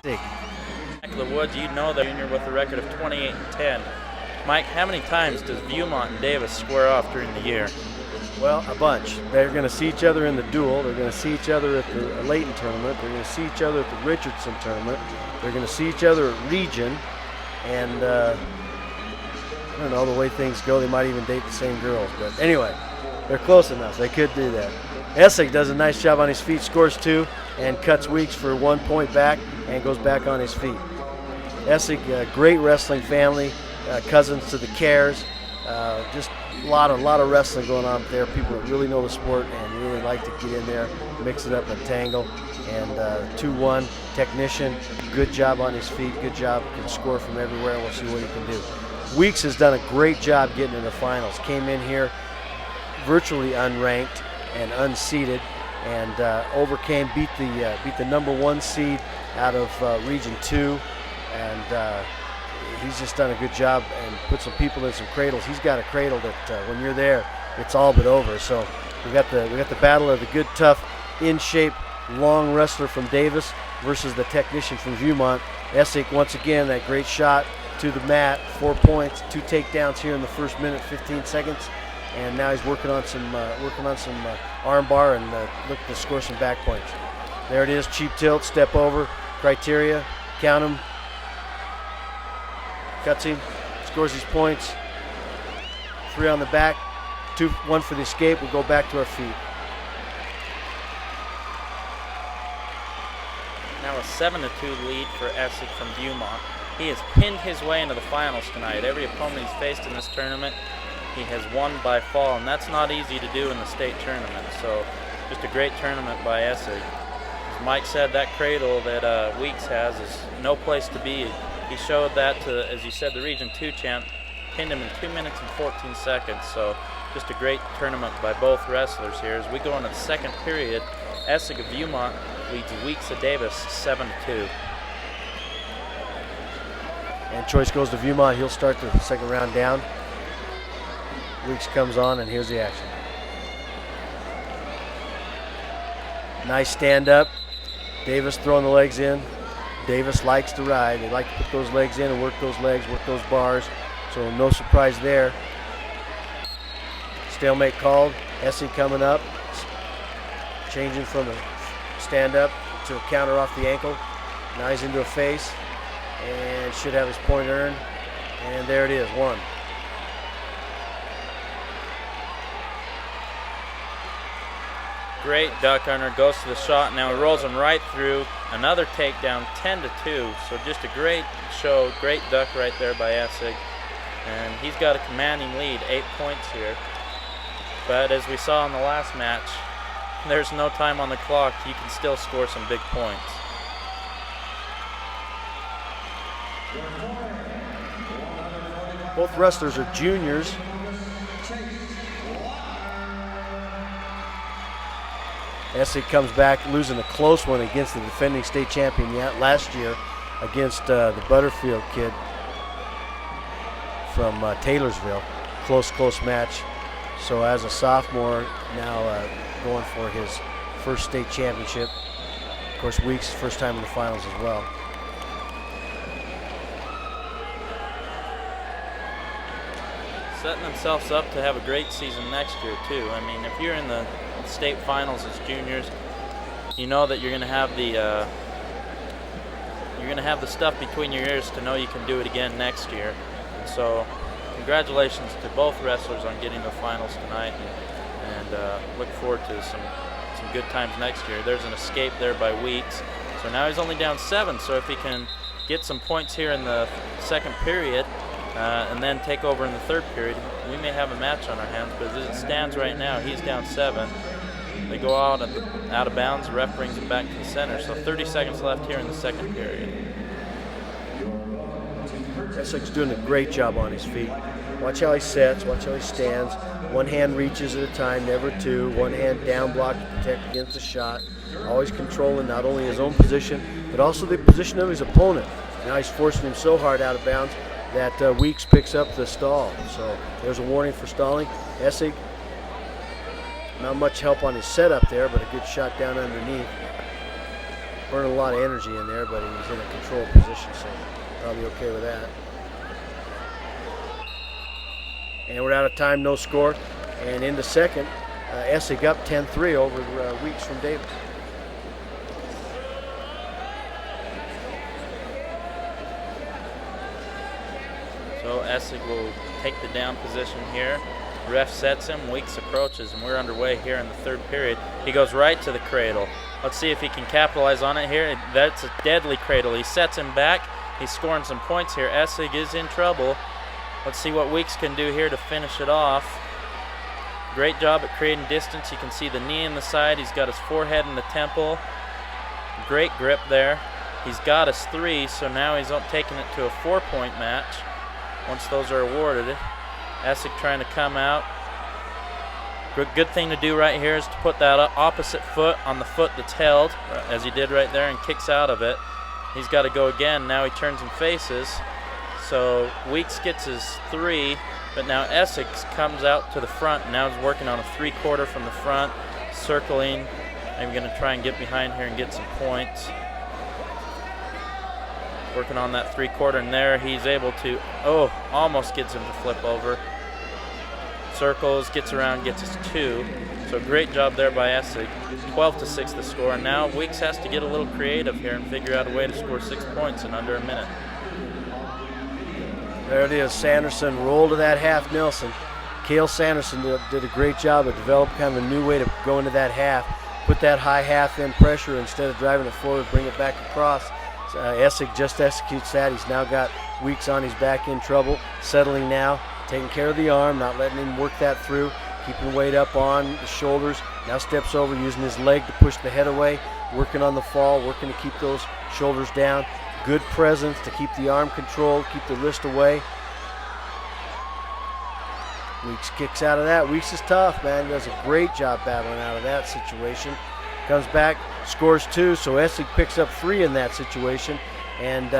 Back of the Woods, you know the junior with a record of 28-10. Mike, how many times does Viewmont and Davis square off during the year? Well, a bunch. They're going to see each other in the duel. They're going to see each other at the Layton tournament. They're going to see each other at the Richardson tournament. They're going to see each other at Region. And I don't know, the way things go, they might even date the same girls. But anyway, they're close enough. They could do that. Essig does a nice job on his feet, scores 2, and cuts Weeks for 1 point back and goes back on his feet. Essig, great wrestling family, cousins to the Cares. Just a lot of wrestling going on there. People that really know the sport and really like to get in there, mix it up and tangle. And 2-1 technician, good job on his feet, good job, can score from everywhere. We'll see what he can do. Weeks has done a great job getting in the finals. Came in here virtually unranked and unseeded, and overcame, beat the number 1 seed out of Region 2, and he's just done a good job and put some people in some cradles. He's got a cradle that when you're there, it's all but over. So we got the battle of the good, tough, in shape, long wrestler from Davis versus the technician from Viewmont. Essig, once again, that great shot to the mat, 4 points, 2 takedowns here in the first minute, 15 seconds. And now he's working on some arm bar and looking to score some back points. There it is, cheap tilt, step over, criteria, count him, cuts him, scores his points. 3 on the back, 1 for the escape. We'll go back to our feet. Now a 7-2 lead for Essig from Viewmont. He has pinned his way into the finals tonight. Every opponent he's faced in this tournament, he has won by fall, and that's not easy to do in the state tournament. So just a great tournament by Essig. As Mike said, that cradle that Weeks has is no place to be. He showed that to, as you said, the Region 2 champ, pinned him in 2 minutes and 14 seconds. So just a great tournament by both wrestlers here. As we go into the second period, Essig of Viewmont leads Weeks of Davis 7-2. And choice goes to Viewmont. He'll start the second round down. Weeks comes on, and here's the action. Nice stand up. Davis throwing the legs in. Davis likes to ride. They like to put those legs in and work those legs, work those bars. So no surprise there. Stalemate called. Essig coming up. Changing from a stand up to a counter off the ankle. Now he's into a face. And should have his point earned. And there it is, 1. Great duck under, goes to the shot. Now he rolls him right through. Another takedown, 10-2. So just a great show, great duck right there by Essig. And he's got a commanding lead, 8 points here. But as we saw in the last match, there's no time on the clock. You can still score some big points. Both wrestlers are juniors. Essig comes back losing a close one against the defending state champion last year against the Butterfield kid from Taylorsville. Close match. So as a sophomore, now going for his first state championship. Of course, Weeks, first time in the finals as well. Setting themselves up to have a great season next year too. I mean, if you're in the state finals as juniors, you know that you're going to have the stuff between your ears to know you can do it again next year. And so, congratulations to both wrestlers on getting to the finals tonight, and look forward to some good times next year. There's an escape there by Weeks. So now he's only down 7. So if he can get some points here in the second period, and then take over in the third period, we may have a match on our hands. But as it stands right now, he's down 7. They go out of bounds. The ref brings it back to the center. So 30 seconds left here in the second period. Essig's doing a great job on his feet. Watch how he sets. Watch how he stands. One hand reaches at a time, never 2. One hand down block to protect against the shot. Always controlling not only his own position, but also the position of his opponent. Now he's forcing him so hard out of bounds that Weeks picks up the stall. So there's a warning for stalling. Essig, not much help on his setup there, but a good shot down underneath. burning a lot of energy in there, but he was in a controlled position, so probably okay with that. And we're out of time, no score. And in the second, Essig up 10-3 over Weeks from Davis. So Essig will take the down position here. Ref sets him, Weeks approaches, and we're underway here in the third period. He goes right to the cradle. Let's see if he can capitalize on it here. That's a deadly cradle. He sets him back. He's scoring some points here. Essig is in trouble. Let's see what Weeks can do here to finish it off. Great job at creating distance. You can see the knee in the side. He's got his forehead in the temple. Great grip there. He's got his 3, so now he's taking it to a 4-point match once those are awarded. Essig trying to come out. Good thing to do right here is to put that opposite foot on the foot that's held, as he did right there, and kicks out of it. He's got to go again. Now he turns and faces. So Weeks gets his 3, but now Essig comes out to the front. Now he's working on a 3/4 from the front, circling. I'm going to try and get behind here and get some points. Working on that 3/4, and there he's able to, almost gets him to flip over. Circles, gets around, gets his 2. So great job there by Essig. 12-6 the score. And now Weeks has to get a little creative here and figure out a way to score 6 points in under a minute. There it is. Sanderson rolled to that half Nelson. Cale Sanderson did a great job of developing kind of a new way to go into that half. Put that high half in pressure instead of driving it forward, bring it back across. Essig just executes that. He's now got Weeks on his back in trouble. Settling now, taking care of the arm, not letting him work that through. Keeping weight up on the shoulders. Now steps over, using his leg to push the head away. Working on the fall, working to keep those shoulders down. Good presence to keep the arm controlled, keep the wrist away. Weeks kicks out of that. Weeks is tough, man. He does a great job battling out of that situation. Comes back, scores 2, so Essig picks up 3 in that situation. And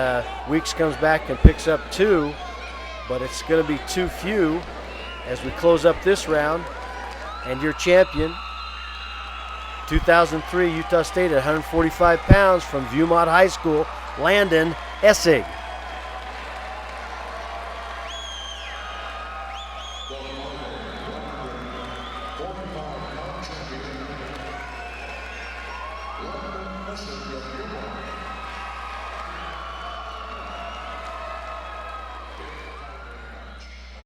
Weeks comes back and picks up 2, but it's going to be too few as we close up this round. And your champion, 2003 Utah State at 145 pounds from Viewmont High School, Landon Essig.